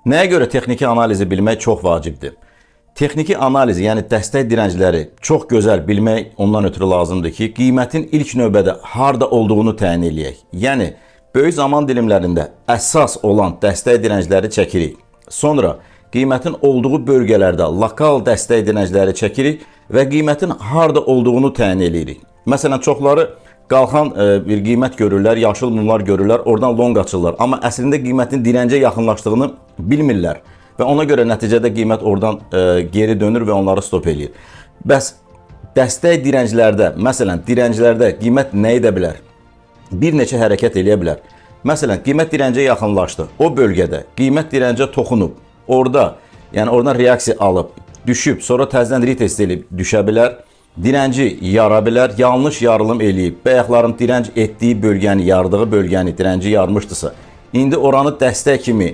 Nəyə görə texniki analizi bilmək çox vacibdir? Texniki analizi, yəni dəstək dirəncləri çox gözəl bilmək ondan ötürü lazımdır ki, qiymətin ilk növbədə harda olduğunu təyin eləyək. Yəni, böyük zaman dilimlərində əsas olan dəstək dirəncləri çəkirik. Sonra qiymətin olduğu bölgələrdə lokal dəstək dirəncləri çəkirik və qiymətin harda olduğunu təyin eləyirik. Məsələn, çoxları qalxan bir qiymət görürlər, yaşıl mumlar görürlər, oradan long açırlar. Amma əslində qiymətin dirəncə yaxınlaşdığını bilmirlər. Və ona görə nəticədə qiymət oradan geri dönür və onları stop eləyir. Bəs dəstək dirənclərdə, məsələn, dirənclərdə qiymət nə edə bilər? Bir neçə hərəkət eləyə bilər. Məsələn, qiymət dirəncə yaxınlaşdı. O bölgədə qiymət dirəncə toxunub. Yəni oradan reaksiya alıb, düşüb, sonra təzədən retest edib düşə bilər. Dirənci yara bilər, yanlış yarılım eləyib. Bayaqlarım dirənc etdiyi bölgəni, yardığı bölgəni dirənci yarmışdısa, indi oranı dəstək kimi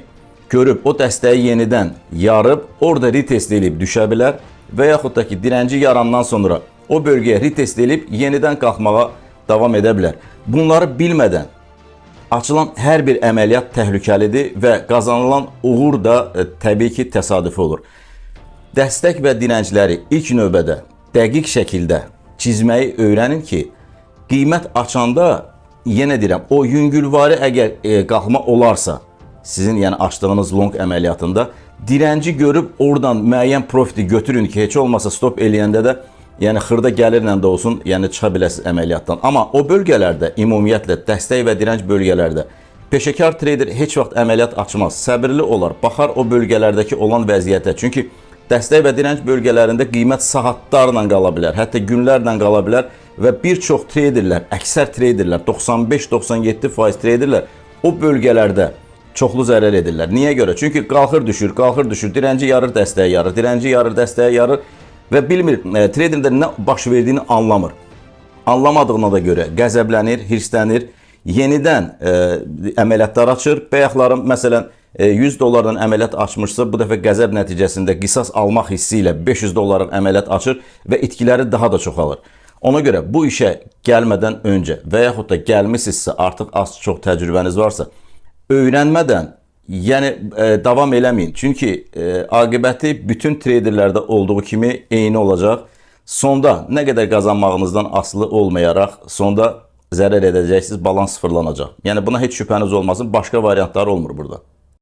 görüb, o dəstəyi yenidən yarıb, orada retest edib düşə bilər və yaxud da ki, dirənci yarandan sonra o bölgəyə retest edib yenidən qalxmağa davam edə bilər. Bunları bilmədən açılan hər bir əməliyyat təhlükəlidir və qazanılan uğur da təbii ki, təsadüfi olur. Dəstək və dirəncləri ilk növbədə dəqiq şəkildə çizməyi öyrənin ki, qiymət açanda, yenə deyirəm, o yüngülvari əgər qalxma olarsa, sizin yəni açdığınız long əməliyyatında dirənci görüb oradan müəyyən profiti götürün ki, heç olmasa stop eləyəndə də yəni xırda gəlirlə də olsun, yəni çıxa biləsiniz əməliyyatdan. Amma o bölgələrdə, ümumiyyətlə dəstək və dirənc bölgələrdə peşəkar trader heç vaxt əməliyyat açmaz, səbirli olar, baxar o bölgələrdəki olan vəziyyətə. Çünki dəstək və dirənc bölgələrində qiymət saatlarla qala bilər, hətta günlərlə qala bilər və bir çox traderlər, əksər traderlər, 95-97% traderlər o bölgələrdə çoxlu zərər edirlər. Niyə görə? Çünki qalxır düşür, dirənci yarır, dəstəyə yarır, dirənci yarır, dəstəyə yarır və bilmir, traderdə nə baş verdiyini anlamır. Anlamadığına da görə qəzəblənir, hirslənir, yenidən əməliyyatlar açır. Bayaqlarım, məsələn, 100 dollardan əməliyyat açmışsa, bu dəfə qəzəb nəticəsində qisas almaq hissi ilə 500 dolların əməliyyat açır və itkiləri daha da çoxalır. Ona görə bu işə gəlmədən öncə və yaxud da gəlmisinizsə, artıq az-çox təcrübəniz varsa, öyrənmədən, yəni davam eləməyin. Çünki aqibəti bütün traderlərdə olduğu kimi eyni olacaq. Sonda nə qədər qazanmağınızdan asılı olmayaraq, sonda zərər edəcəksiniz, balans sıfırlanacaq. Yəni buna heç şübhəniz olmasın, başqa variantlar olmur burada.